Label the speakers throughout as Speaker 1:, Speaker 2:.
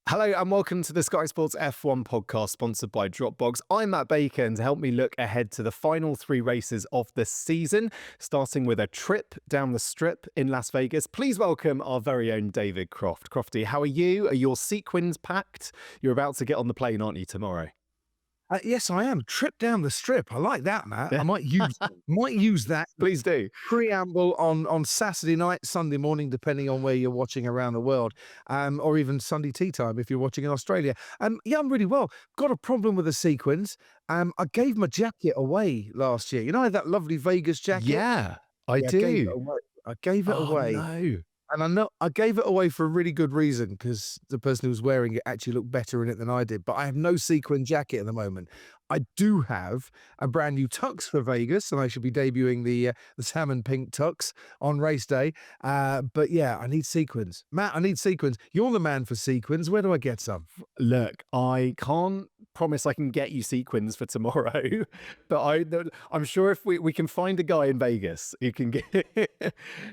Speaker 1: Hello and welcome to the Sky Sports F1 podcast sponsored by Dropbox. I'm Matt Bacon to help me look ahead to the final three races of the season, starting with a trip down the strip in Las Vegas. Please welcome our very own David Croft. Crofty, how are you? Are your sequins packed? You're about to get on the plane, aren't you, tomorrow?
Speaker 2: Yes, I am. Trip down the strip. I like that, Matt. I might use that.
Speaker 1: Please do.
Speaker 2: Preamble on Saturday night, Sunday morning, depending on where you're watching around the world, or even Sunday tea time if you're watching in Australia. Yeah, I'm really well. Got a problem with the sequins. I gave my jacket away last year. You know, I had that lovely Vegas jacket?
Speaker 1: Yeah, I do.
Speaker 2: I gave it away.
Speaker 1: No.
Speaker 2: And I know I gave it away for a really good reason, because the person who was wearing it actually looked better in it than I did. But I have no sequin jacket at the moment. I do have a brand new tux for Vegas, and I should be debuting the salmon pink tux on race day. But yeah, I need sequins. Matt, I need sequins. You're the man for sequins. Where do I get some?
Speaker 1: Look, I can't promise I can get you sequins for tomorrow, but I'm sure if we can find a guy in Vegas who can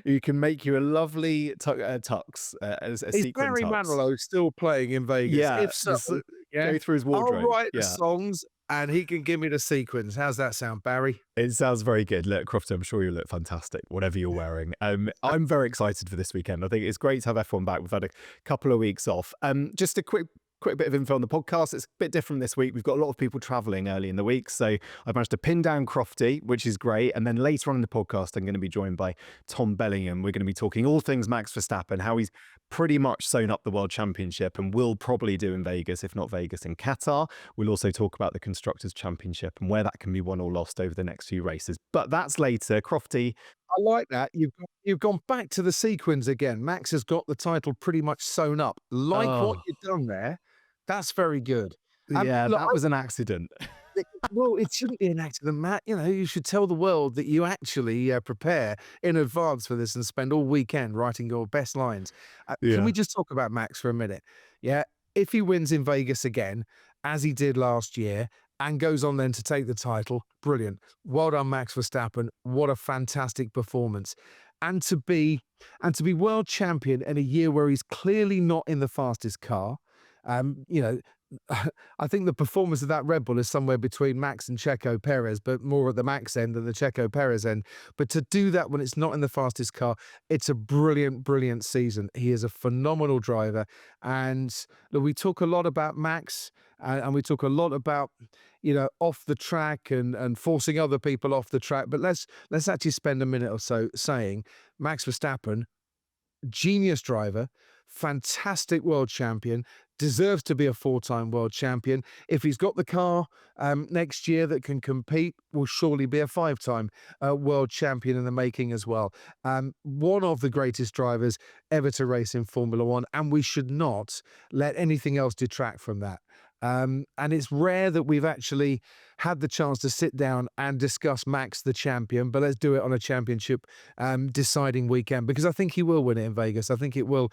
Speaker 1: who can make you a lovely tux, a
Speaker 2: Is
Speaker 1: sequin
Speaker 2: Barry
Speaker 1: tux.
Speaker 2: Manilow still playing in Vegas?
Speaker 1: Yeah,
Speaker 2: If so,
Speaker 1: just go through his wardrobe.
Speaker 2: I'll write the
Speaker 1: Yeah.
Speaker 2: songs and he can give me the sequins. How's that sound, Barry?
Speaker 1: It sounds very good. Look, Crofty, I'm sure you look fantastic, whatever you're wearing. I'm very excited for this weekend. I think it's great to have F1 back. We've had a couple of weeks off. Just a quick bit of info on the podcast. It's a bit different this week. We've got a lot of people traveling early in the week, so I've managed to pin down Crofty, which is great. And then later on in the podcast, I'm going to be joined by Tom Bellingham. We're going to be talking all things Max Verstappen, how he's pretty much sewn up the World Championship and will probably do in Vegas, if not Vegas, in Qatar. We'll also talk about the Constructors Championship and where that can be won or lost over the next few races. But that's later. Crofty.
Speaker 2: I like that. You've gone back to the sequins again. Max has got the title pretty much sewn up. Like what you've done there. That's very good.
Speaker 1: Yeah,
Speaker 2: look,
Speaker 1: that was an accident.
Speaker 2: Well, it shouldn't be an accident, Matt. You know, you should tell the world that you actually prepare in advance for this and spend all weekend writing your best lines. Can we just talk about Max for a minute? Yeah, if he wins in Vegas again, as he did last year, and goes on then to take the title, brilliant. Well done, Max Verstappen. What a fantastic performance. And to be world champion in a year where he's clearly not in the fastest car. You know, I think the performance of that Red Bull is somewhere between Max and Checo Perez, but more at the Max end than the Checo Perez end. But to do that when it's not in the fastest car, it's a brilliant, brilliant season. He is a phenomenal driver. And look, we talk a lot about Max and we talk a lot about, you know, off the track and forcing other people off the track. But let's actually spend a minute or so saying Max Verstappen, genius driver, fantastic world champion, deserves to be a four-time world champion. If he's got the car next year that can compete, will surely be a five-time world champion in the making as well. One of the greatest drivers ever to race in Formula One, and we should not let anything else detract from that. And it's rare that we've actually had the chance to sit down and discuss Max the champion, but let's do it on a championship deciding weekend, because I think he will win it in Vegas. I think it will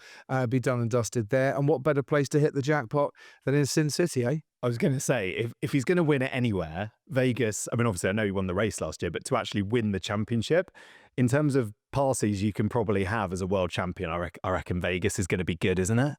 Speaker 2: be done and dusted there. And what better place to hit the jackpot than in Sin City, eh?
Speaker 1: I was going to say, if he's going to win it anywhere, Vegas, I mean, obviously I know he won the race last year, but to actually win the championship, in terms of passes you can probably have as a world champion, I reckon Vegas is going to be good, isn't it?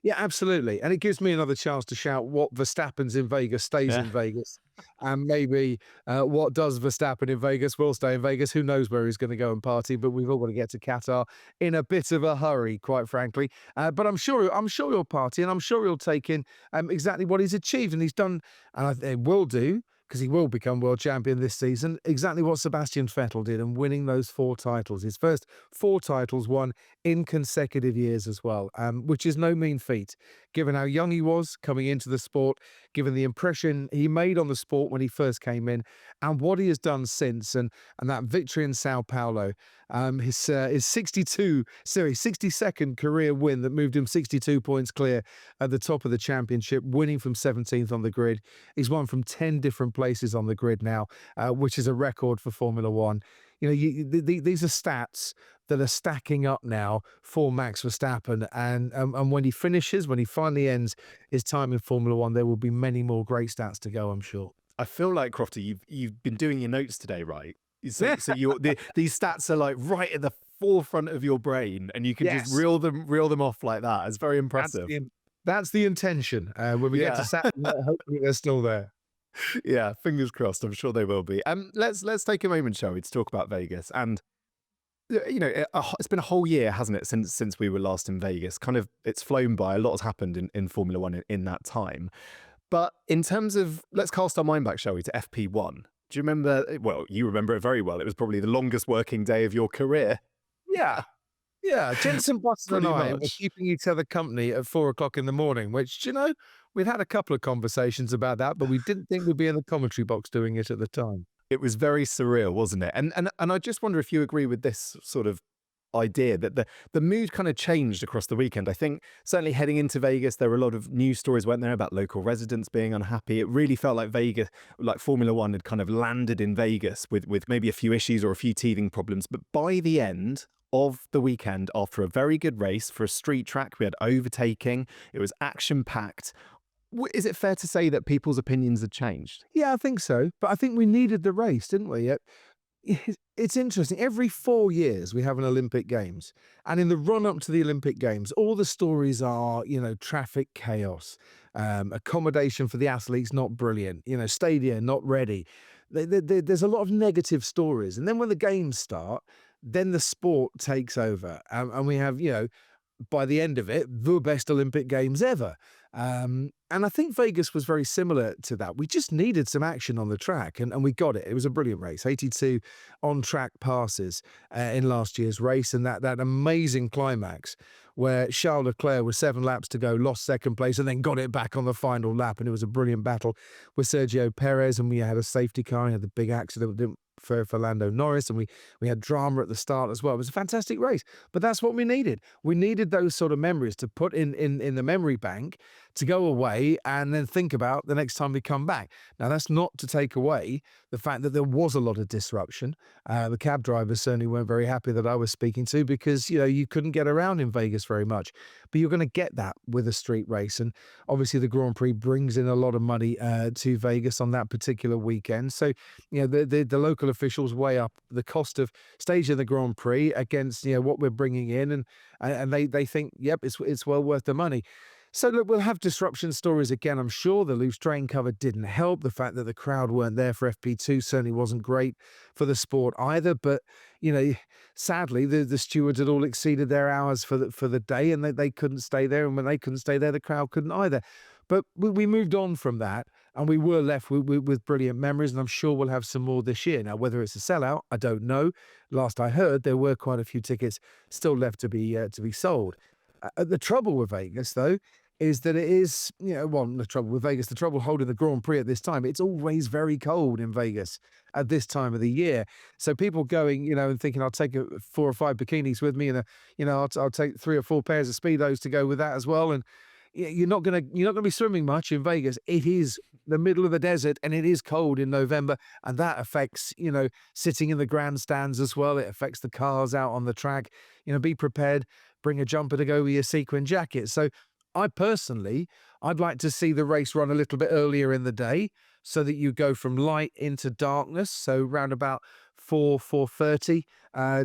Speaker 2: Yeah, absolutely. And it gives me another chance to shout what Verstappen's in Vegas stays in Vegas. And maybe what does Verstappen in Vegas will stay in Vegas. Who knows where he's going to go and party, but we've all got to get to Qatar in a bit of a hurry, quite frankly. But I'm sure he'll party, and I'm sure he'll take in exactly what he's achieved. And he's done, and I think will do, because he will become world champion this season, exactly what Sebastian Vettel did in winning those 4 titles. His first 4 titles won in consecutive years as well, which is no mean feat, given how young he was coming into the sport, given the impression he made on the sport when he first came in, and what he has done since, and that victory in Sao Paulo, his 62nd career win that moved him 62 points clear at the top of the championship, winning from 17th on the grid. He's won from 10 different places on the grid now, which is a record for Formula One. You know, these are stats that are stacking up now for Max Verstappen, and when he finally ends his time in Formula One, there will be many more great stats to go, I'm sure.
Speaker 1: I feel like, Crofty, you've been doing your notes today, right? So these stats are like right at the forefront of your brain, and you can just reel them off like that. It's very impressive.
Speaker 2: That's the intention. When we get to
Speaker 1: Yeah.
Speaker 2: Saturday night, hopefully they're still there.
Speaker 1: Yeah, fingers crossed. I'm sure they will be. Let's take a moment, shall we, to talk about Vegas. And it's been a whole year, hasn't it, since we were last in Vegas? Kind of, it's flown by. A lot has happened in Formula One in that time. But in terms of, let's cast our mind back, shall we, to FP1. Do you remember? Well, you remember it very well. It was probably the longest working day of your career.
Speaker 2: Yeah. Yeah, Jensen Button and
Speaker 1: Pretty
Speaker 2: I were
Speaker 1: much.
Speaker 2: keeping each other company at 4 o'clock in the morning, which, we'd had a couple of conversations about that, but we didn't think we'd be in the commentary box doing it at the time.
Speaker 1: It was very surreal, wasn't it? And I just wonder if you agree with this sort of idea that the mood kind of changed across the weekend. I think certainly heading into Vegas, there were a lot of news stories, weren't there, about local residents being unhappy. It really felt like Vegas, like Formula One had kind of landed in Vegas with maybe a few issues or a few teething problems. But by the end of the weekend, after a very good race for a street track, we had overtaking, it was action packed. Is it fair to say that people's opinions had changed?
Speaker 2: Yeah, I think so. But I think we needed the race, didn't we? It's interesting. Every 4 years we have an Olympic Games. And in the run up to the Olympic Games, all the stories are, traffic chaos, accommodation for the athletes not brilliant, stadia not ready. There's a lot of negative stories. And then when the games start, then the sport takes over. And we have, by the end of it, the best Olympic Games ever. And I think Vegas was very similar to that. We just needed some action on the track, and we got it. It was a brilliant race. 82 on-track passes in last year's race, and that amazing climax where Charles Leclerc, with 7 laps to go, lost second place and then got it back on the final lap, and it was a brilliant battle with Sergio Perez, and we had a safety car, and had the big accident for Lando Norris, and we had drama at the start as well. It was a fantastic race, but that's what we needed. We needed those sort of memories to put in the memory bank to go away and then think about the next time we come back. Now, that's not to take away the fact that there was a lot of disruption. The cab drivers certainly weren't very happy that I was speaking to, because, you couldn't get around in Vegas very much. But you're going to get that with a street race. And obviously the Grand Prix brings in a lot of money to Vegas on that particular weekend. So, the local officials weigh up the cost of staging the Grand Prix against, what we're bringing in. And they think, yep, it's well worth the money. So look, we'll have disruption stories again, I'm sure. The loose train cover didn't help. The fact that the crowd weren't there for FP2 certainly wasn't great for the sport either. But, sadly, the stewards had all exceeded their hours for the day, and they couldn't stay there. And when they couldn't stay there, the crowd couldn't either. But we moved on from that, and we were left with brilliant memories, and I'm sure we'll have some more this year. Now, whether it's a sellout, I don't know. Last I heard, there were quite a few tickets still left to be sold. The trouble with Vegas, though, is that it is, the trouble with Vegas, the trouble holding the Grand Prix at this time, it's always very cold in Vegas at this time of the year. So people going, and thinking, I'll take 4 or 5 bikinis with me, and I'll take 3 or 4 pairs of Speedos to go with that as well. And you're not gonna be swimming much in Vegas. It is the middle of the desert, and it is cold in November, and that affects, sitting in the grandstands as well. It affects the cars out on the track. Be prepared, bring a jumper to go with your sequin jacket. So I'd like to see the race run a little bit earlier in the day, so that you go from light into darkness. So round about 4:30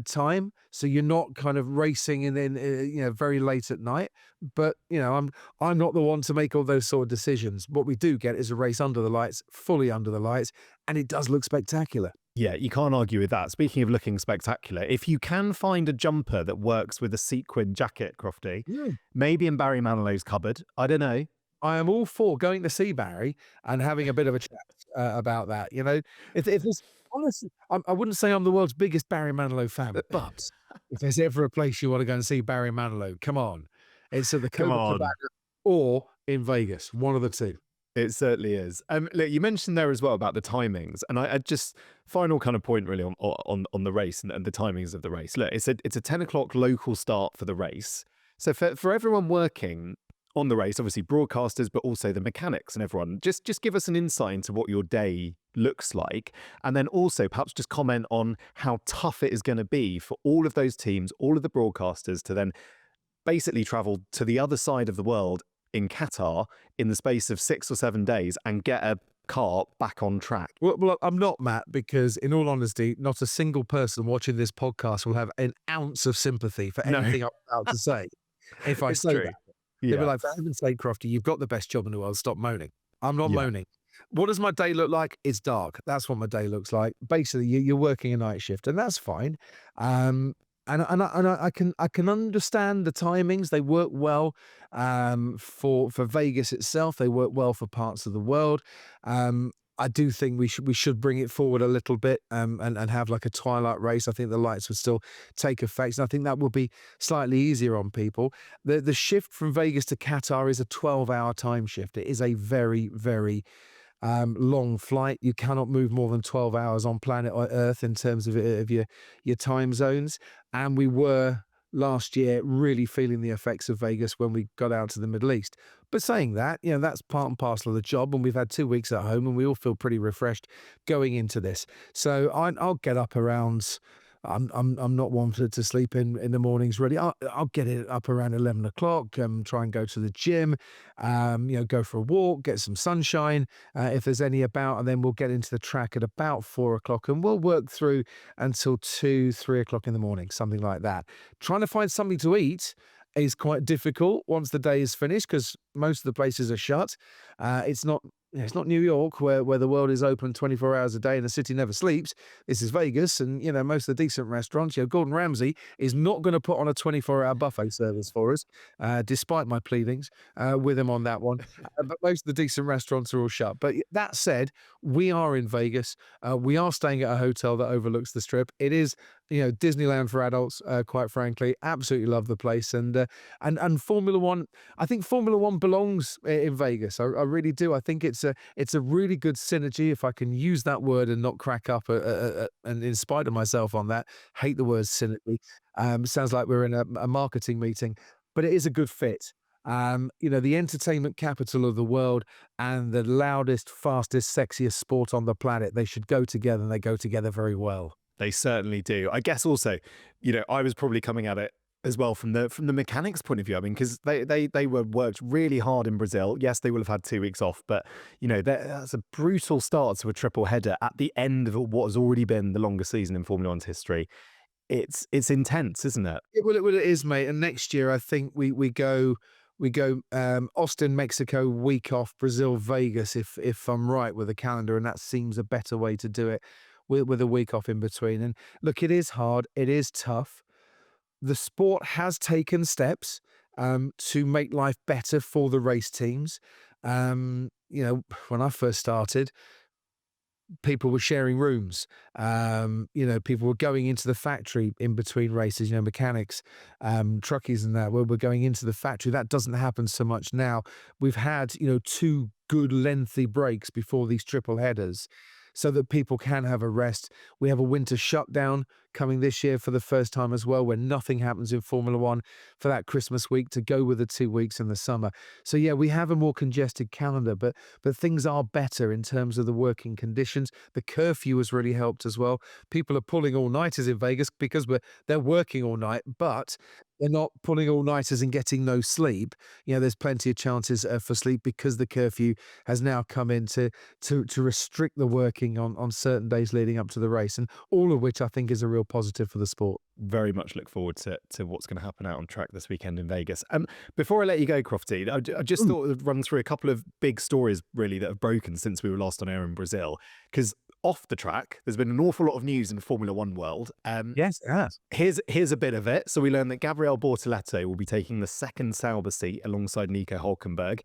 Speaker 2: time. So you're not kind of racing and then very late at night. But I'm not the one to make all those sort of decisions. What we do get is a race under the lights, fully under the lights, and it does look spectacular.
Speaker 1: Yeah, you can't argue with that. Speaking of looking spectacular, if you can find a jumper that works with a sequin jacket, Crofty, maybe in Barry Manilow's cupboard, I don't know.
Speaker 2: I am all for going to see Barry and having a bit of a chat about that. If there's, honestly, I wouldn't say I'm the world's biggest Barry Manilow fan, but if there's ever a place you want to go and see Barry Manilow, come on, it's at the
Speaker 1: Come on.
Speaker 2: Cabana or in Vegas, one of the two.
Speaker 1: It certainly is. Look, you mentioned there as well about the timings, and I just final kind of point really on the race and the timings of the race. Look, it's a 10 o'clock local start for the race. So for everyone working on the race, obviously broadcasters, but also the mechanics and everyone, just give us an insight into what your day looks like, and then also perhaps just comment on how tough it is going to be for all of those teams, all of the broadcasters, to then basically travel to the other side of the world in Qatar in the space of 6 or 7 days and get a car back on track.
Speaker 2: Well, I'm not, Matt, because in all honesty, not a single person watching this podcast will have an ounce of sympathy for anything I'm about to say if I
Speaker 1: It's
Speaker 2: say
Speaker 1: true.
Speaker 2: that. They'd be
Speaker 1: Yeah.
Speaker 2: like, "For heaven's sake, Crofty, you've got the best job in the world. Stop moaning." I'm not
Speaker 1: Yeah.
Speaker 2: moaning. What does my day look like? It's dark. That's what my day looks like. Basically, you're working a night shift, and that's fine. Um, and I can understand the timings. They work well for Vegas itself. They work well for parts of the world. I do think we should bring it forward a little bit and have like a twilight race. I think the lights would still take effect, and I think that will be slightly easier on people. The shift from Vegas to Qatar is a 12-hour time shift. It is a very, very long flight. You cannot move more than 12 hours on planet Earth in terms of your time zones. And we were last year really feeling the effects of Vegas when we got out to the Middle East. But saying that, that's part and parcel of the job. And we've had 2 weeks at home and we all feel pretty refreshed going into this. So I'll get up around. I'm not one to sleep in the mornings really. I'll get it up around 11 o'clock. Try and go to the gym. Go for a walk, get some sunshine if there's any about, and then we'll get into the track at about 4 o'clock, and we'll work through until 2, 3 o'clock in the morning, something like that. Trying to find something to eat is quite difficult once the day is finished because most of the places are shut. It's not New York where the world is open 24 hours a day and the city never sleeps. This is Vegas, and most of the decent restaurants. Gordon Ramsay is not going to put on a 24-hour buffet service for us, despite my pleadings with him on that one. But most of the decent restaurants are all shut. But that said, we are in Vegas. We are staying at a hotel that overlooks the Strip. It is Disneyland for adults, quite frankly. Absolutely love the place. And Formula One, I think Formula One belongs in Vegas. I really do. I think it's a really good synergy, if I can use that word and not crack up and in spite of myself on that. Hate the word synergy. Sounds like we're in a marketing meeting, but it is a good fit. The entertainment capital of the world and the loudest, fastest, sexiest sport on the planet, they should go together, and they go together very well.
Speaker 1: They certainly do. I guess also, I was probably coming at it as well from the mechanics point of view. I mean, because they were worked really hard in Brazil. Yes, they will have had 2 weeks off, but that's a brutal start to a triple header at the end of what has already been the longest season in Formula One's history. It's intense, isn't it?
Speaker 2: It is, mate. And next year, I think we go Austin, Mexico, week off, Brazil, Vegas, if I'm right with the calendar, and that seems a better way to do it with a week off in between. And look, it is hard, it is tough. The sport has taken steps to make life better for the race teams. When I first started, people were sharing rooms. People were going into the factory in between races, mechanics, truckies and that, were going into the factory. That doesn't happen so much now. We've had, 2 good lengthy breaks before these triple headers so that people can have a rest. We have a winter shutdown coming this year for the first time as well, where nothing happens in Formula One for that Christmas week to go with the 2 weeks in the summer. So yeah, we have a more congested calendar, but things are better in terms of the working conditions. The curfew has really helped as well. People are pulling all-nighters in Vegas because they're working all night, but they're not pulling all-nighters and getting no sleep. There's plenty of chances for sleep because the curfew has now come in to restrict the working on certain days leading up to the race, and all of which I think is a real positive for the sport.
Speaker 1: Very much look forward to what's going to happen out on track this weekend in Vegas. Before I let you go, Crofty, I just thought I'd run through a couple of big stories really that have broken since we were last on air in Brazil. Because off the track, there's been an awful lot of news in the Formula One world.
Speaker 2: Yes, it has.
Speaker 1: Here's a bit of it. So we learned that Gabriel Bortoleto will be taking the second Sauber seat alongside Nico Hülkenberg.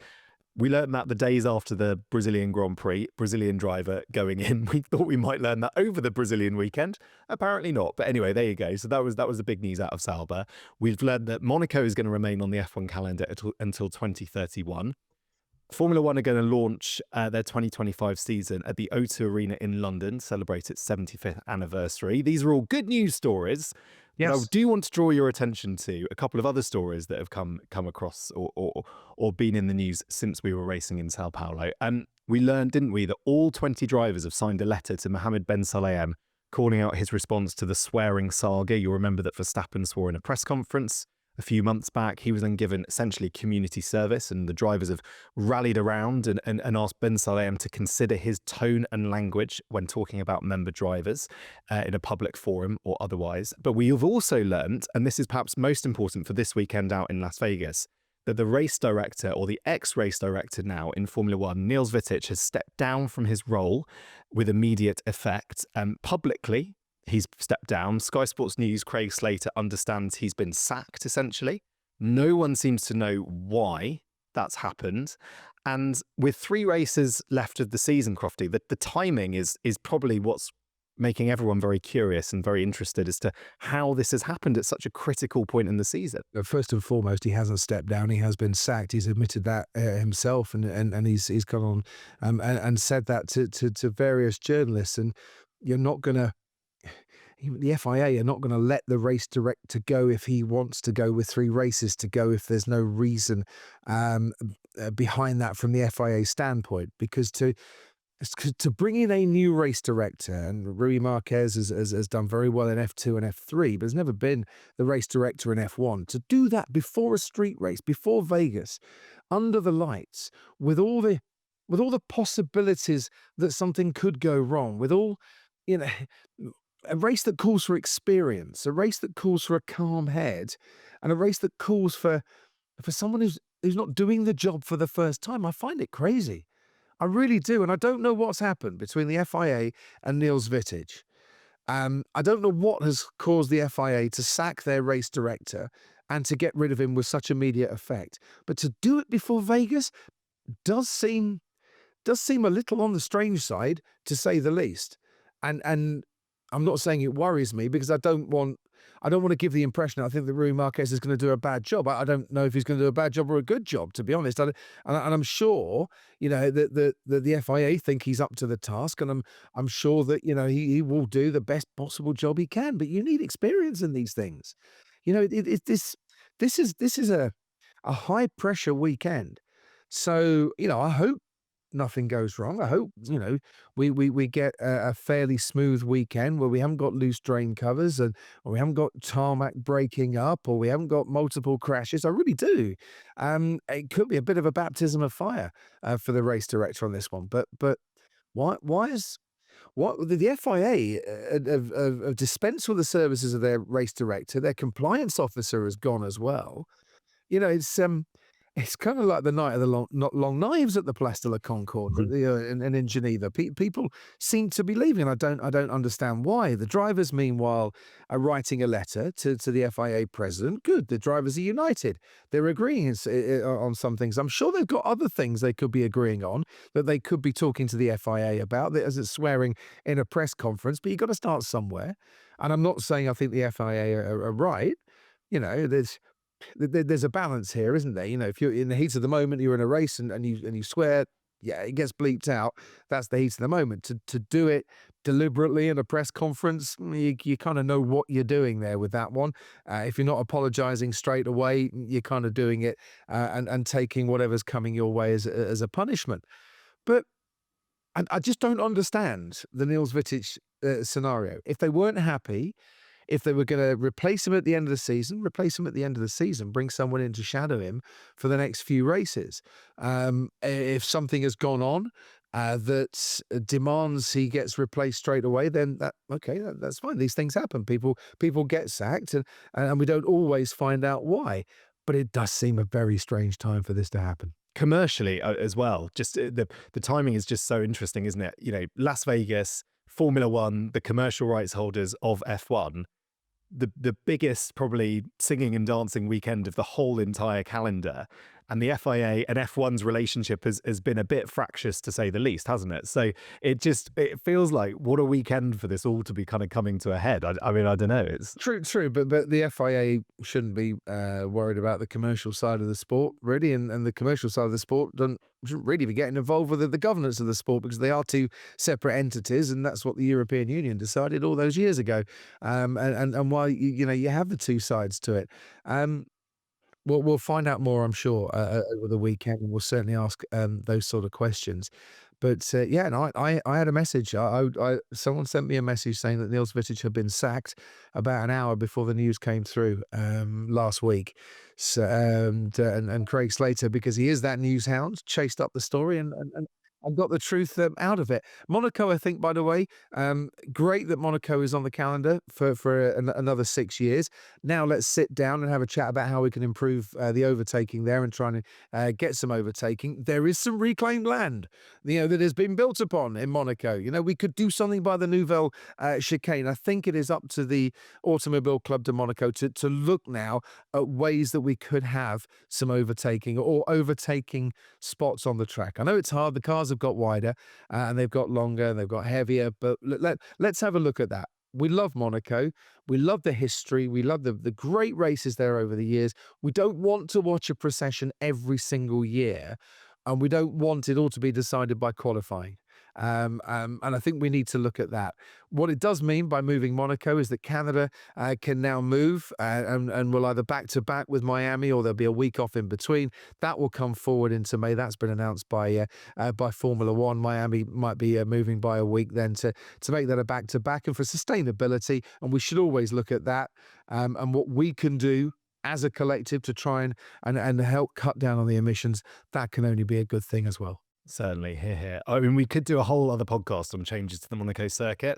Speaker 1: We learned that the days after the Brazilian Grand Prix, Brazilian driver going in. We thought we might learn that over the Brazilian weekend. Apparently not. But anyway, there you go. So that was the big news out of Sauber. We've learned that Monaco is going to remain on the F1 calendar until 2031. Formula One are going to launch their 2025 season at the O2 Arena in London, celebrate its 75th anniversary. These are all good news stories.
Speaker 2: Yes.
Speaker 1: But I do want to draw your attention to a couple of other stories that have come across or been in the news since we were racing in Sao Paulo. We learned, didn't we, that all 20 drivers have signed a letter to Mohammed Ben Sulayem calling out his response to the swearing saga. You'll remember that Verstappen swore in a press conference a few months back. He was then given essentially community service, and the drivers have rallied around and asked Ben Sulayem to consider his tone and language when talking about member drivers in a public forum or otherwise. But we have also learned, and this is perhaps most important for this weekend out in Las Vegas, that the race director, or the ex-race director now in Formula One, Niels Wittich, has stepped down from his role with immediate effect. Publicly, he's stepped down. Sky Sports News' Craig Slater understands he's been sacked, essentially. No one seems to know why that's happened. And with 3 races left of the season, Crofty, the timing is probably what's making everyone very curious and very interested as to how this has happened at such a critical point in the season.
Speaker 2: First and foremost, he hasn't stepped down. He has been sacked. He's admitted that himself, and he's gone on and said that to various journalists. And you're not going to, the FIA are not going to let the race director go if he wants to go, with 3 races to go, if there's no reason behind that from the FIA standpoint. Because to bring in a new race director, and Rui Marquez has done very well in F2 and F3, but has never been the race director in F1. To do that before a street race, before Vegas, under the lights, with all the possibilities that something could go wrong, with all, you know, a race that calls for experience, a race that calls for a calm head, and a race that calls for someone who's not doing the job for the first time. I find it crazy. I really do. And I don't know what's happened between the FIA and Niels Wittich. I don't know what has caused the FIA to sack their race director and to get rid of him with such immediate effect. But to do it before Vegas does seem a little on the strange side, to say the least. And I'm not saying it worries me, because I don't want to give the impression I think that Rui Marquez is going to do a bad job. I don't know if he's going to do a bad job or a good job, to be honest. And I'm sure, that the FIA think he's up to the task, and I'm sure that, he will do the best possible job he can. But you need experience in these things. This is a high pressure weekend. So, I hope nothing goes wrong. I hope, we get a fairly smooth weekend where we haven't got loose drain covers, or we haven't got tarmac breaking up, or we haven't got multiple crashes. I really do. It could be a bit of a baptism of fire for the race director on this one. But why is the FIA have dispensed with the services of their race director? Their compliance officer has gone as well. It's kind of like the night of the long knives at the Place de la Concorde, and in Geneva. People seem to be leaving. I don't understand why. The drivers, meanwhile, are writing a letter to the FIA president. Good, the drivers are united. They're agreeing on some things. I'm sure they've got other things they could be agreeing on, that they could be talking to the FIA about, as it's swearing in a press conference. But you've got to start somewhere. And I'm not saying I think the FIA are right. There's a balance here, isn't there? If you're in the heat of the moment, you're in a race, and you swear, yeah, it gets bleeped out. That's the heat of the moment. To do it deliberately in a press conference, you kind of know what you're doing there with that one. If you're not apologizing straight away, you're kind of doing it and taking whatever's coming your way as a punishment. But I just don't understand the Niels Wittich scenario. If they weren't happy, if they were going to replace him at the end of the season, bring someone in to shadow him for the next few races. If something has gone on that demands he gets replaced straight away, then that's fine. These things happen. People get sacked, and we don't always find out why. But it does seem a very strange time for this to happen.
Speaker 1: Commercially as well, just the timing is just so interesting, isn't it? Las Vegas, Formula One, the commercial rights holders of F1, the biggest probably singing and dancing weekend of the whole entire calendar. And the FIA and F1's relationship has been a bit fractious, to say the least, hasn't it? So it feels like, what a weekend for this all to be kind of coming to a head. I mean, I don't know. It's
Speaker 2: true, but the FIA shouldn't be worried about the commercial side of the sport, really, and the commercial side of the sport shouldn't really be getting involved with the governance of the sport, because they are 2 separate entities, and that's what the European Union decided all those years ago. And why you have the 2 sides to it. We'll find out more, I'm sure, over the weekend, and we'll certainly ask those sort of questions. But and I had a message. Someone sent me a message saying that Niels Wittich had been sacked about an hour before the news came through last week. So, and Craig Slater, because he is that news hound, chased up the story and and got the truth out of it. Monaco, I think, by the way, great that Monaco is on the calendar for another 6 years. Now let's sit down and have a chat about how we can improve the overtaking there and trying to get some overtaking. There is some reclaimed land, that has been built upon in Monaco. We could do something by the Nouvelle chicane. I think it is up to the Automobile Club de Monaco to look now at ways that we could have some overtaking or overtaking spots on the track. I know it's hard. The cars have got wider and they've got longer, they've got heavier, but let's have a look at that. We love Monaco. We love the history. We love the great races there over the years. We don't want to watch a procession every single year, and we don't want it all to be decided by qualifying. And I think we need to look at that. What it does mean by moving Monaco is that Canada can now move and will either back to back with Miami, or there'll be a week off in between. That will come forward into May. That's been announced by Formula One. Miami might be moving by a week then to make that a back to back, and for sustainability. And we should always look at that and what we can do as a collective to try and help cut down on the emissions. That can only be a good thing as well.
Speaker 1: Certainly, here. I mean, we could do a whole other podcast on changes to the Monaco circuit.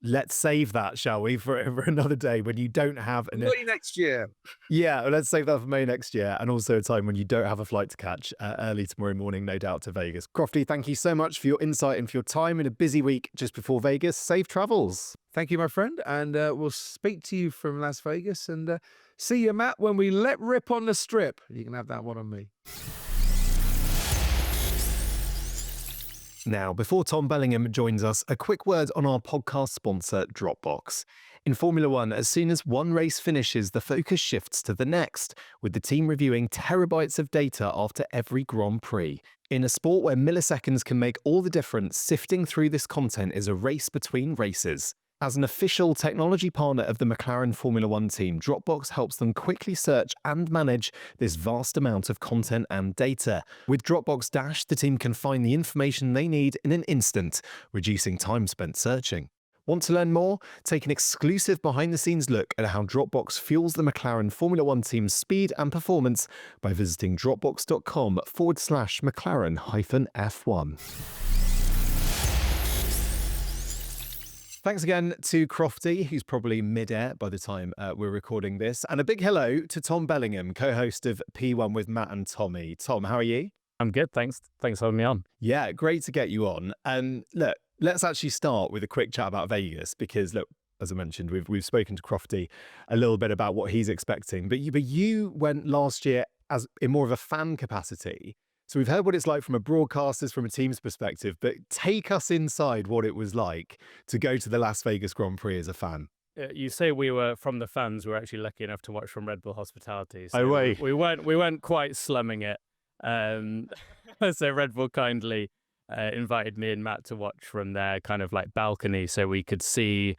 Speaker 1: Let's save that, shall we, for another day when you don't have
Speaker 2: May next year.
Speaker 1: Yeah, let's save that for May next year, and also a time when you don't have a flight to catch early tomorrow morning, no doubt, to Vegas. Crofty, thank you so much for your insight and for your time in a busy week just before Vegas. Safe travels.
Speaker 2: Thank you, my friend, and we'll speak to you from Las Vegas, and see you, Matt, when we let rip on the strip. You can have that one on me.
Speaker 1: Now, before Tom Bellingham joins us, a quick word on our podcast sponsor, Dropbox. In Formula One, as soon as one race finishes, the focus shifts to the next, with the team reviewing terabytes of data after every Grand Prix. In a sport where milliseconds can make all the difference, sifting through this content is a race between races. As an official technology partner of the McLaren Formula One team, Dropbox helps them quickly search and manage this vast amount of content and data. With Dropbox Dash, the team can find the information they need in an instant, reducing time spent searching. Want to learn more? Take an exclusive behind-the-scenes look at how Dropbox fuels the McLaren Formula One team's speed and performance by visiting dropbox.com/McLaren-F1. Thanks again to Crofty, who's probably mid-air by the time we're recording this. And a big hello to Tom Bellingham, co-host of P1 with Matt and Tommy. Tom, how are you?
Speaker 3: I'm good, thanks. Thanks for having me on.
Speaker 1: Yeah, great to get you on. And look, let's actually start with a quick chat about Vegas, because look, as I mentioned, we've spoken to Crofty a little bit about what he's expecting. But you went last year as in more of a fan capacity. So we've heard what it's like from a broadcaster's, from a team's perspective, but take us inside what it was like to go to the Las Vegas Grand Prix as a fan.
Speaker 3: You say we were from the fans. We were actually lucky enough to watch from Red Bull Hospitality. So
Speaker 1: Oh, wait.
Speaker 3: we weren't quite slumming it. So Red Bull kindly invited me and Matt to watch from their kind of like balcony, so we could see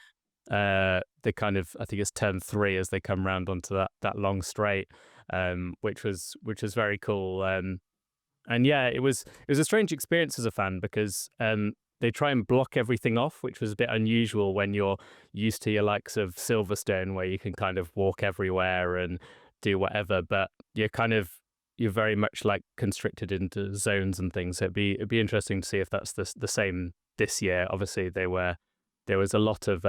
Speaker 3: the kind of, I think it's turn 3 as they come round onto that long straight, which was very cool. And yeah, it was a strange experience as a fan, because they try and block everything off, which was a bit unusual when you're used to your likes of Silverstone, where you can kind of walk everywhere and do whatever, but you're very much like constricted into zones and things. So it'd be interesting to see if that's the same this year. Obviously, there was a lot of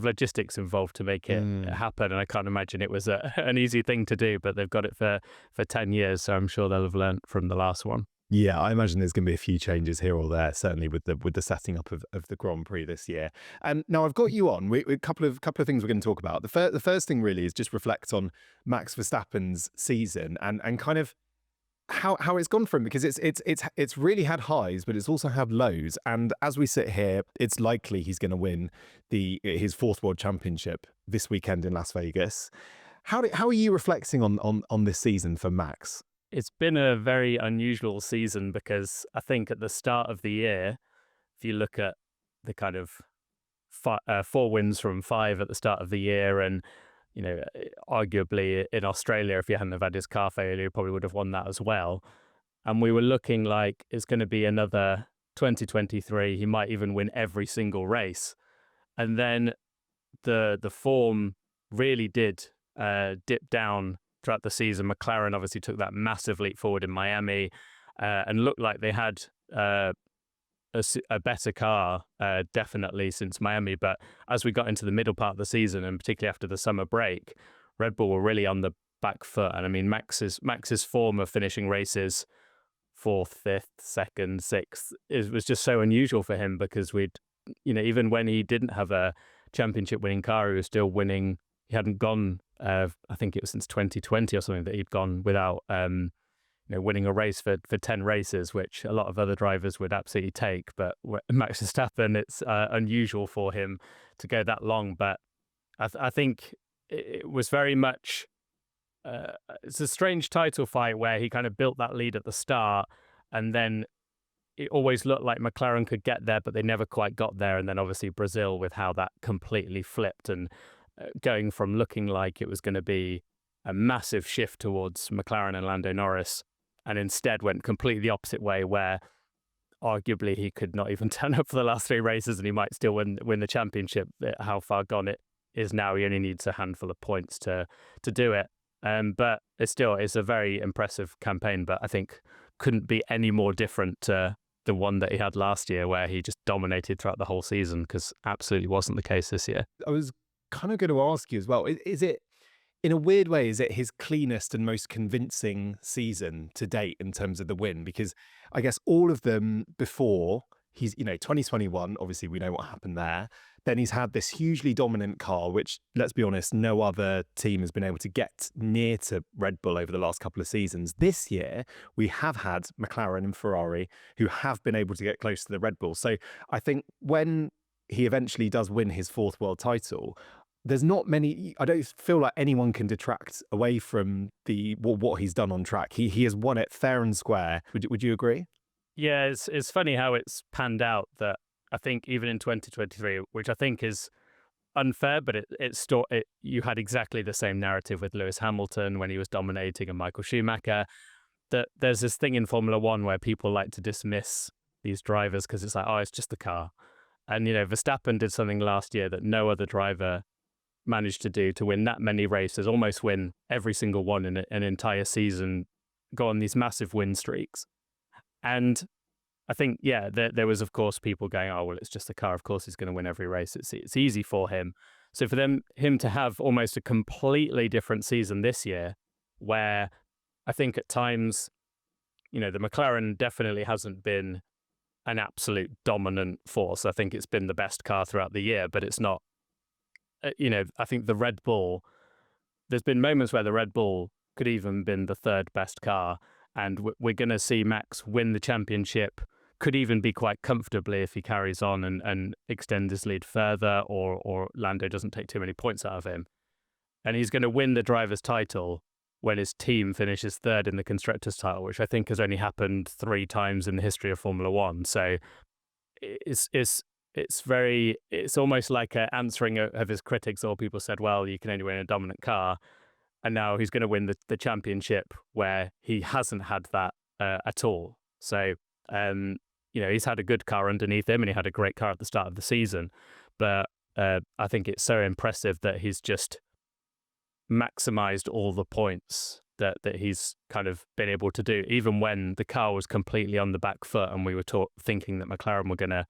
Speaker 3: logistics involved to make it happen, and I can't imagine it was an easy thing to do, but they've got it for 10 years, so I'm sure they'll have learned from the last one.
Speaker 1: Yeah, I imagine there's going to be a few changes here or there, certainly with the setting up of the Grand Prix this year. And now I've got you on. A couple of things we're going to talk about. The first thing really is just reflect on Max Verstappen's season and kind of how it's gone for him, because it's really had highs, but it's also had lows. And as we sit here, it's likely he's going to win his 4th World Championship this weekend in Las Vegas. How are you reflecting on this season for Max?
Speaker 3: It's been a very unusual season, because I think at the start of the year, if you look at the kind of 4 wins from 5 at the start of the year, and arguably in Australia, if you hadn't have had his car failure, you probably would have won that as well. And we were looking like it's going to be another 2023. He might even win every single race. And then the form really did dip down throughout the season. McLaren obviously took that massive leap forward in Miami and looked like they had a better car, definitely since Miami. But as we got into the middle part of the season, and particularly after the summer break, Red Bull were really on the back foot. And I mean, Max's form of finishing races fourth, fifth, second, sixth was just so unusual for him, because even when he didn't have a championship winning car, he was still winning. He hadn't gone, I think it was since 2020 or something, that he'd gone without winning a race for 10 races, which a lot of other drivers would absolutely take. But Max Verstappen, it's unusual for him to go that long. But I think it was very much, it's a strange title fight where he kind of built that lead at the start, and then it always looked like McLaren could get there, but they never quite got there. And then obviously Brazil, with how that completely flipped, and going from looking like it was going to be a massive shift towards McLaren and Lando Norris, and instead went completely the opposite way, where arguably he could not even turn up for the last 3 races and he might still win the championship. How far gone it is now. He only needs a handful of points to do it. But it's a very impressive campaign, but I think couldn't be any more different to the one that he had last year, where he just dominated throughout the whole season, because absolutely wasn't the case this year.
Speaker 1: I was kind of going to ask you as well, is it, in a weird way, is it his cleanest and most convincing season to date in terms of the win? Because I guess all of them before, 2021, obviously we know what happened there. Then he's had this hugely dominant car, which, let's be honest, no other team has been able to get near to Red Bull over the last couple of seasons. This year, we have had McLaren and Ferrari who have been able to get close to the Red Bull. So I think when he eventually does win his 4th world title, there's not many, I don't feel like anyone can detract away from what he's done on track. He has won it fair and square. Would you agree?
Speaker 3: Yeah, it's funny how it's panned out, that I think even in 2023, which I think is unfair, but you had exactly the same narrative with Lewis Hamilton when he was dominating, and Michael Schumacher, that there's this thing in Formula One where people like to dismiss these drivers because it's like, oh, it's just the car. And, Verstappen did something last year that no other driver managed to do, to win that many races, almost win every single one in an entire season, go on these massive win streaks. And I think, there was, of course, people going, oh, well, it's just the car. Of course, he's going to win every race. It's easy for him. So for him to have almost a completely different season this year, where I think at times, the McLaren definitely hasn't been an absolute dominant force. I think it's been the best car throughout the year, but it's not, I think the Red Bull, there's been moments where the Red Bull could even been the 3rd best car. And we're going to see Max win the championship, could even be quite comfortably if he carries on and extends his lead further, or Lando doesn't take too many points out of him. And he's going to win the driver's title when his team finishes 3rd in the Constructors title, which I think has only happened 3 times in the history of Formula One. So it's almost like answering of his critics. All people said, well, you can only win a dominant car. And now he's going to win the championship where he hasn't had that at all. So, he's had a good car underneath him, and he had a great car at the start of the season. But I think it's so impressive that he's just maximized all the points that he's kind of been able to do, even when the car was completely on the back foot and we were thinking that McLaren were going to,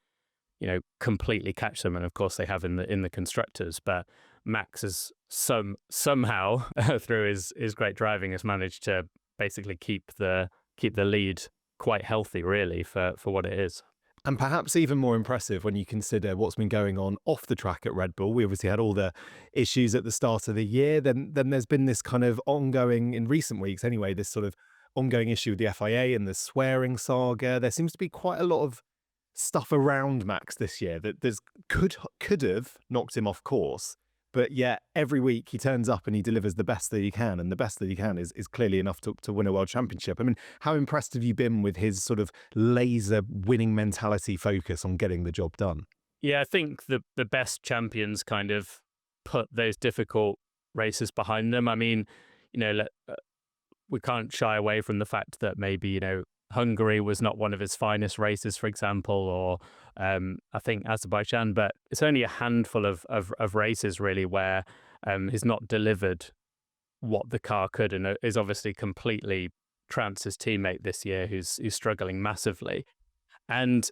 Speaker 3: completely catch them. And of course they have in the Constructors, but Max has somehow through his great driving has managed to basically keep the lead quite healthy, really, for what it is.
Speaker 1: And perhaps even more impressive when you consider what's been going on off the track at Red Bull. We obviously had all the issues at the start of the year. Then there's been this kind of ongoing, in recent weeks anyway, this sort of ongoing issue with the FIA and the swearing saga. There seems to be quite a lot of stuff around Max this year that could have knocked him off course. But yet every week he turns up and he delivers the best that he can. And the best that he can is clearly enough to win a world championship. I mean, how impressed have you been with his sort of laser winning mentality focus on getting the job done?
Speaker 3: Yeah, I think the best champions kind of put those difficult races behind them. I mean, we can't shy away from the fact that maybe, Hungary was not one of his finest races, for example, or I think Azerbaijan, but it's only a handful of races really where he's not delivered what the car could, and is obviously completely trounced his teammate this year who's struggling massively. And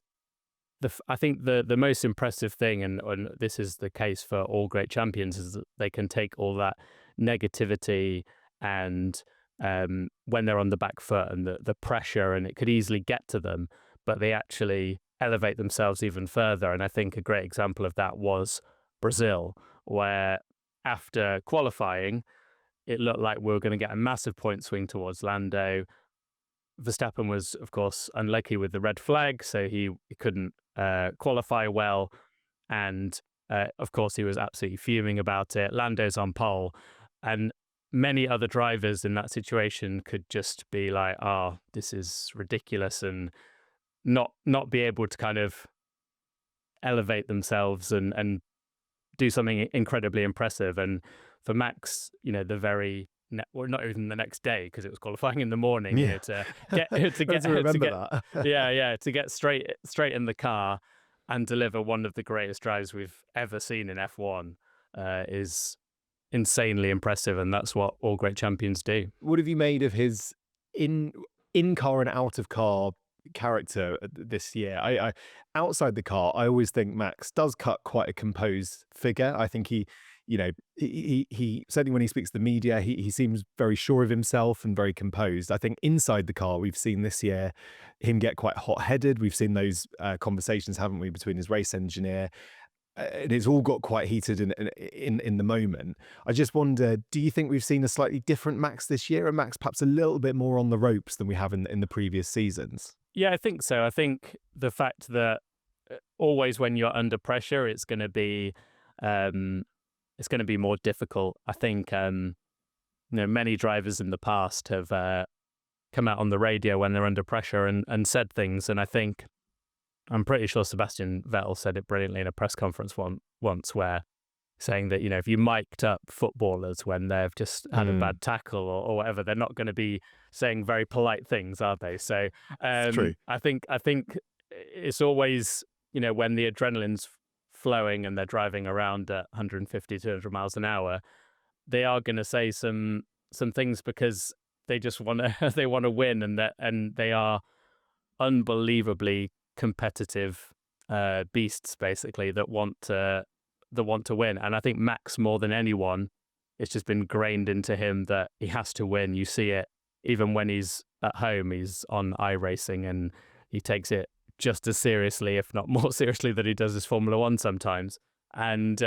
Speaker 3: I think the most impressive thing, and this is the case for all great champions, is that they can take all that negativity and when they're on the back foot and the pressure, and it could easily get to them, but they actually elevate themselves even further. And I think a great example of that was Brazil, where after qualifying, it looked like we were going to get a massive point swing towards Lando. Verstappen was, of course, unlucky with the red flag, so he couldn't qualify well. And, of course, he was absolutely fuming about it. Lando's on pole. And many other drivers in that situation could just be like, oh, this is ridiculous, and not be able to kind of elevate themselves and do something incredibly impressive. And for Max, or not even the next day, because it was qualifying in the morning, to get straight in the car and deliver one of the greatest drives we've ever seen in F1 is insanely impressive, and that's what all great champions do.
Speaker 1: What have you made of his in-car and out-of-car character this year? I outside the car, I always think Max does cut quite a composed figure. I think he certainly when he speaks to the media, he seems very sure of himself and very composed. I think inside the car, we've seen this year him get quite hot-headed. We've seen those conversations, haven't we, between his race engineer. And it's all got quite heated in the moment. I just wonder, do you think we've seen a slightly different Max this year, and Max perhaps a little bit more on the ropes than we have in the previous seasons?
Speaker 3: Yeah, I think so. I think the fact that always when you're under pressure, it's going to be more difficult. I think many drivers in the past have come out on the radio when they're under pressure and said things, and I'm pretty sure Sebastian Vettel said it brilliantly in a press conference once, where saying that, if you mic'd up footballers when they've just had a bad tackle or whatever, they're not going to be saying very polite things, are they? So
Speaker 1: true.
Speaker 3: I think it's always, when the adrenaline's flowing and they're driving around at 150, 200 miles an hour, they are going to say some things because they just want to win, and they are unbelievably competitive beasts, basically, that want to win. And I think Max, more than anyone, it's just been grained into him that he has to win. You see it even when he's at home. He's on iRacing and he takes it just as seriously, if not more seriously, than he does his Formula One sometimes. And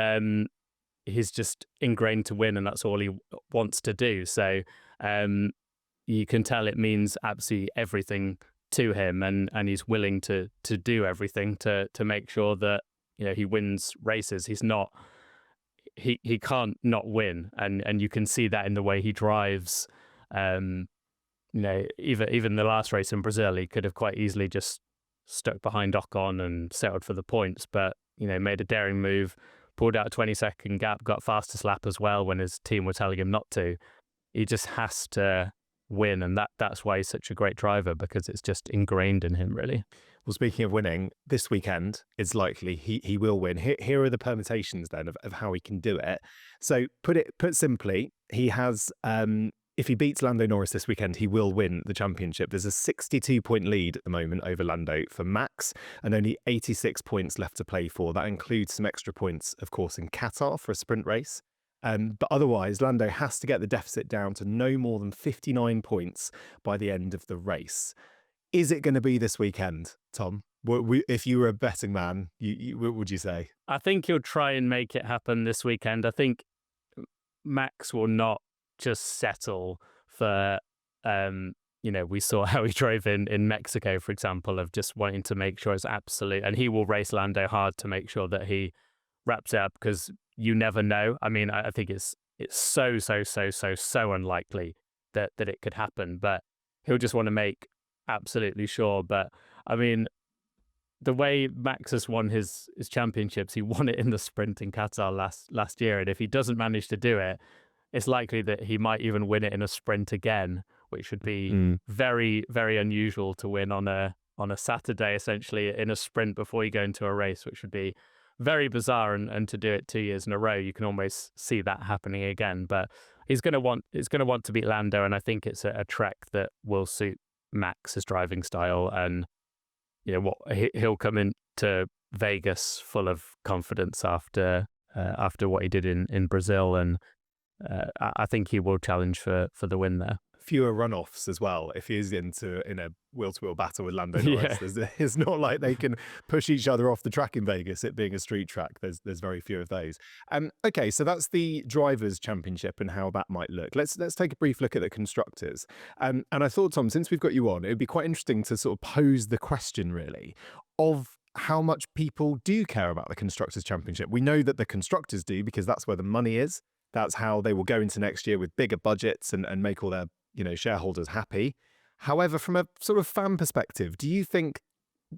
Speaker 3: he's just ingrained to win, and that's all he wants to do. So you can tell it means absolutely everything to him, and he's willing to do everything to make sure that he wins races. He can't not win, and you can see that in the way he drives. Even the last race in Brazil, he could have quite easily just stuck behind Ocon and settled for the points, but made a daring move, pulled out a 20-second gap, got fastest lap as well when his team were telling him not to. He just has to win, and that's why he's such a great driver, because it's just ingrained in him, really.
Speaker 1: Well, speaking of winning, this weekend it's likely he will win. Here are the permutations then of how he can do it. So put simply, he has if he beats Lando Norris this weekend, he will win the championship. There's a 62-point lead at the moment over Lando for Max, and only 86 points left to play for. That includes some extra points, of course, in Qatar for a sprint race. But otherwise, Lando has to get the deficit down to no more than 59 points by the end of the race. Is it going to be this weekend, Tom? If you were a betting man, what would you say?
Speaker 3: I think he'll try and make it happen this weekend. I think Max will not just settle for, we saw how he drove in Mexico, for example, of just wanting to make sure it's absolute. And he will race Lando hard to make sure that he wraps it up, because you never know. I mean, I think it's so unlikely that it could happen, but he'll just want to make absolutely sure. But I mean, the way Max has won his championships, he won it in the sprint in Qatar last year, and if he doesn't manage to do it, it's likely that he might even win it in a sprint again, which would be very, very unusual to win on a Saturday, essentially, in a sprint before you go into a race, which would be very bizarre. And to do it 2 years in a row, you can almost see that happening again. But he's going to want to beat Lando, and I think it's a track that will suit Max's driving style. And he'll come into Vegas full of confidence after what he did in Brazil, and I think he will challenge for the win there.
Speaker 1: Fewer runoffs as well if he is in a wheel-to-wheel battle with Lando Norris. It's not like they can push each other off the track in Vegas, it being a street track. There's very few of those. Okay, so that's the Drivers' Championship and how that might look. Let's take a brief look at the Constructors. And I thought, Tom, since we've got you on, it would be quite interesting to sort of pose the question, really, of how much people do care about the Constructors' Championship. We know that the Constructors do, because that's where the money is. That's how they will go into next year with bigger budgets and make all their shareholders happy. However, from a sort of fan perspective, do you think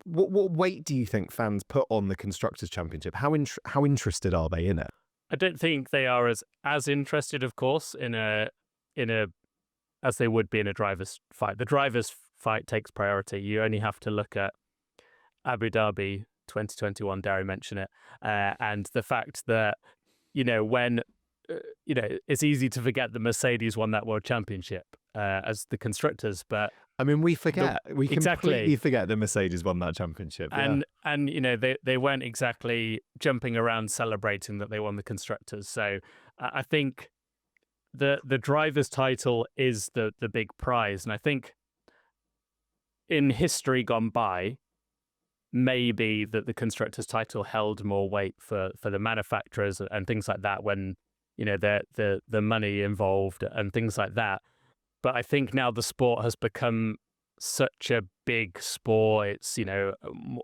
Speaker 1: what weight do you think fans put on the Constructors' Championship? How interested are they in it?
Speaker 3: I don't think they are as interested, of course, in a as they would be in a drivers' fight. The drivers' fight takes priority. You only have to look at Abu Dhabi 2021, dare I mention it, and the fact that when it's easy to forget that Mercedes won that world championship as the constructors, but
Speaker 1: I mean, we completely forget that Mercedes won that championship,
Speaker 3: and they weren't exactly jumping around celebrating that they won the constructors. So I think the driver's title is the big prize, and I think in history gone by, maybe that the constructors title held more weight for the manufacturers and things like that when the money involved and things like that. But I think now the sport has become such a big sport. It's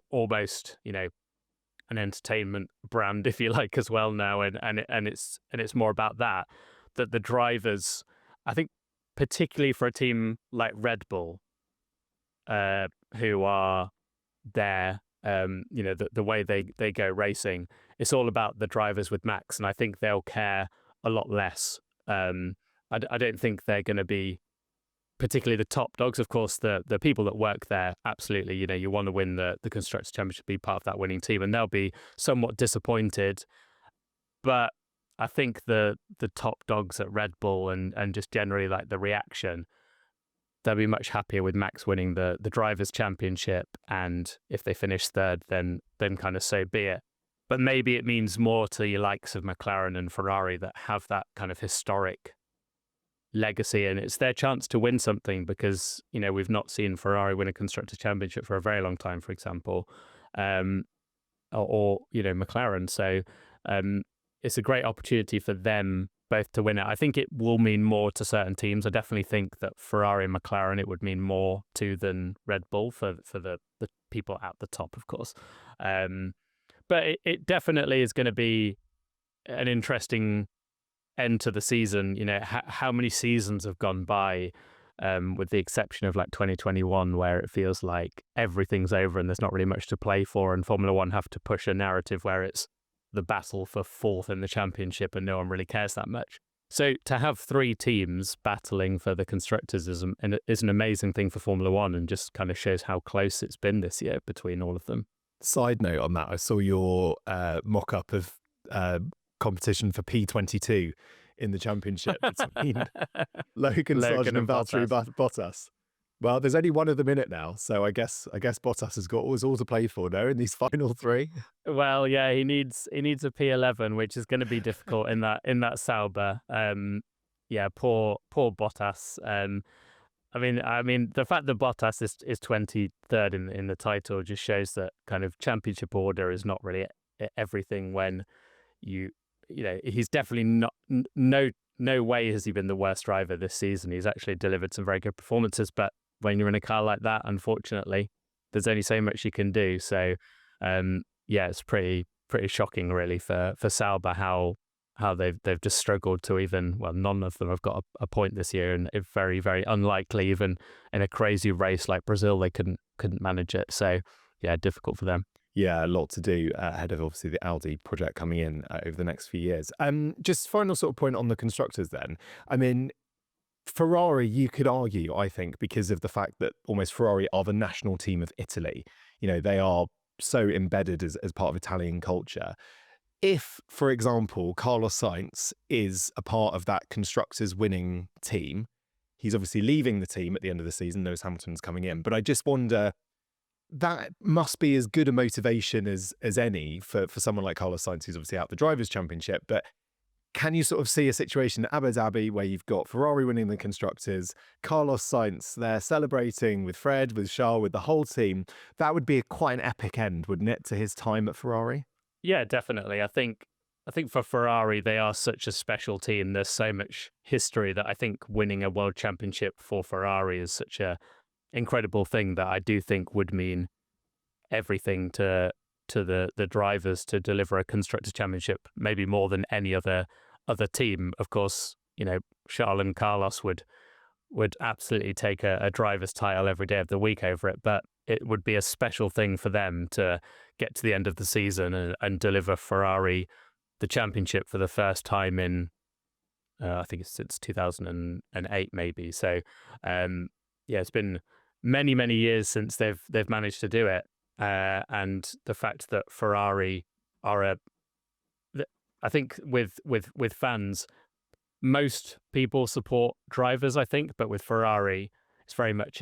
Speaker 3: almost an entertainment brand, if you like, as well now, and it's more about that the drivers, I think, particularly for a team like Red Bull, who are there, the way they go racing, it's all about the drivers with Max, and I think they'll care a lot less. I don't think they're going to be particularly the top dogs. Of course, the people that work there, absolutely, you want to win the Constructors' Championship, be part of that winning team, and they'll be somewhat disappointed. But I think the top dogs at Red Bull and just generally like the reaction, they'll be much happier with Max winning the Drivers' Championship, and if they finish third, then kind of so be it. But maybe it means more to your likes of McLaren and Ferrari that have that kind of historic legacy, and it's their chance to win something, because we've not seen Ferrari win a Constructors' Championship for a very long time, for example, or McLaren. So it's a great opportunity for them both to win it. I think it will mean more to certain teams. I definitely think that Ferrari and McLaren it would mean more to than Red Bull for the people at the top, of course. But it definitely is going to be an interesting end to the season. How many seasons have gone by, with the exception of like 2021, where it feels like everything's over and there's not really much to play for, and Formula One have to push a narrative where it's the battle for fourth in the championship and no one really cares that much. So to have three teams battling for the constructors is an amazing thing for Formula One, and just kind of shows how close it's been this year between all of them.
Speaker 1: Side note on that, I saw your mock-up of competition for P22 in the championship between Logan Sargent and Valtteri Bottas. Well, there's only one of them in it now, so I guess Bottas has got all to play for now in these final three.
Speaker 3: Well, yeah, he needs a P11, which is going to be difficult in that Sauber. Yeah, poor Bottas. I mean, the fact that Bottas is 23rd in the title just shows that kind of championship order is not really everything. When he's definitely not. No way has he been the worst driver this season. He's actually delivered some very good performances, but when you're in a car like that, unfortunately, there's only so much you can do. So, yeah, it's pretty shocking, really, for Sauber how they've just struggled to even. Well, none of them have got a point this year, and it's very, very unlikely. Even in a crazy race like Brazil, they couldn't manage it. So, yeah, difficult for them.
Speaker 1: Yeah, a lot to do ahead of obviously the Audi project coming in over the next few years. Just final sort of point on the constructors then. I mean, Ferrari, you could argue, I think, because of the fact that almost Ferrari are the national team of Italy. They are so embedded as part of Italian culture. If, for example, Carlos Sainz is a part of that constructors winning team, he's obviously leaving the team at the end of the season. Lewis Hamilton's coming in. But I just wonder, that must be as good a motivation as any for someone like Carlos Sainz, who's obviously out the Drivers' Championship. But can you sort of see a situation at Abu Dhabi where you've got Ferrari winning the Constructors, Carlos Sainz there celebrating with Fred, with Charles, with the whole team? That would be quite an epic end, wouldn't it, to his time at Ferrari?
Speaker 3: Yeah, definitely. I think for Ferrari, they are such a special team. There's so much history that I think winning a world championship for Ferrari is such a incredible thing that I do think would mean everything to the drivers to deliver a Constructors' Championship, maybe more than any other team. Of course, Charles and Carlos would absolutely take a driver's title every day of the week over it, but it would be a special thing for them to get to the end of the season and deliver Ferrari the championship for the first time in I think it's since 2008 maybe. So it's been many years since they've managed to do it, and the fact that Ferrari are I think with fans, most people support drivers, I think, but with Ferrari it's very much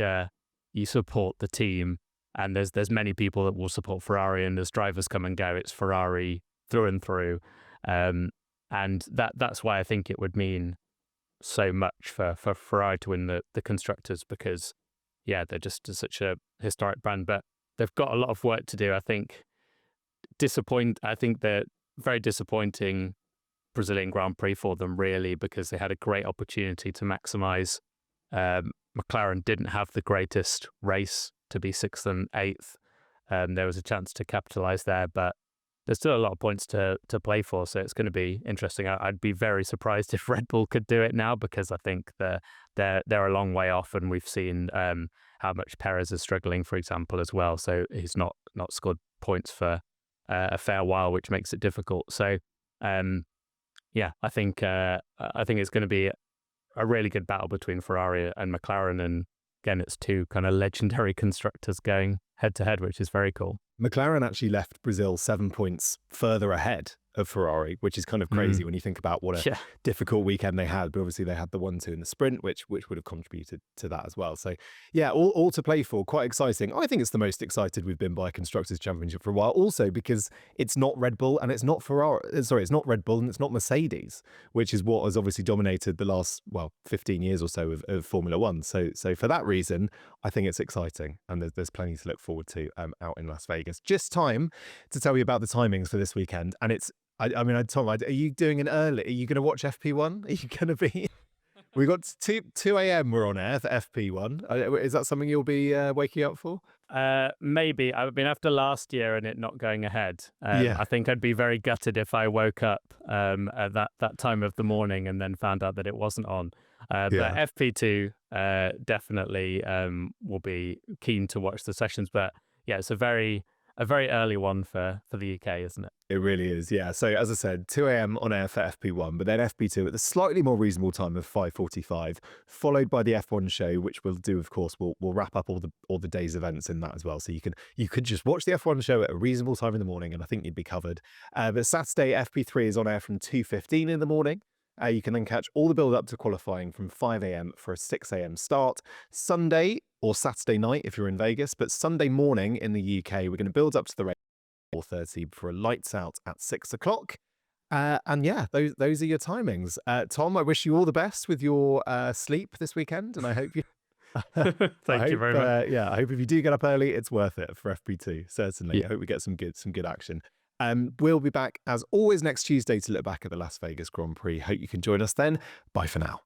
Speaker 3: you support the team, and there's many people that will support Ferrari, and as drivers come and go, it's Ferrari through and through, and that's why I think it would mean so much for Ferrari to win the Constructors, because they're just such a historic brand, but they've got a lot of work to do. I think the very disappointing Brazilian Grand Prix for them, really, because they had a great opportunity to maximise. McLaren didn't have the greatest race to be 6th and 8th. There was a chance to capitalise there, but there's still a lot of points to play for, so it's going to be interesting. I'd be very surprised if Red Bull could do it now, because I think they're a long way off, and we've seen how much Perez is struggling, for example, as well. So he's not scored points for a fair while, which makes it difficult. So I think it's going to be a really good battle between Ferrari and McLaren, and again, it's two kind of legendary constructors going head to head, which is very cool.
Speaker 1: McLaren actually left Brazil 7 points further ahead of Ferrari, which is kind of crazy when you think about what a difficult weekend they had. But obviously they had the 1-2 in the sprint, which would have contributed to that as well. So all to play for. Quite exciting. I think it's the most excited we've been by a Constructors' Championship for a while. Also because it's not Red Bull and it's not Ferrari. Sorry, it's not Red Bull and it's not Mercedes, which is what has obviously dominated the last 15 years or so of Formula One. So for that reason, I think it's exciting, and there's plenty to look forward to out in Las Vegas. Just time to tell you about the timings for this weekend, and it's. Tom, are you doing an early? Are you going to watch FP1? Are you going to be? We got 2 a.m. We're on air for FP1. Is that something you'll be waking up for?
Speaker 3: Maybe. After last year and it not going ahead, I think I'd be very gutted if I woke up at that time of the morning and then found out that it wasn't on. But FP2 definitely will be keen to watch the sessions. But it's a very early one for the UK, isn't it?
Speaker 1: It really is, yeah. So as I said, 2 a.m. on air for FP1, but then FP2 at the slightly more reasonable time of 5:45, followed by the F1 show, which we'll do, of course. We'll wrap up all the day's events in that as well. So you could just watch the F1 show at a reasonable time in the morning, and I think you'd be covered. But Saturday, FP3 is on air from 2:15 in the morning. You can then catch all the build up to qualifying from 5 a.m. for a 6 a.m. start. Sunday or Saturday night if you're in Vegas, but Sunday morning in the UK, we're going to build up to the race at 4:30 for a lights out at 6 o'clock. Those are your timings. Tom, I wish you all the best with your sleep this weekend, and I hope you.
Speaker 3: Thank you very much.
Speaker 1: I hope if you do get up early, it's worth it for FP2. Certainly, I hope we get some good action. We'll be back as always next Tuesday to look back at the Las Vegas Grand Prix. Hope you can join us then. Bye for now.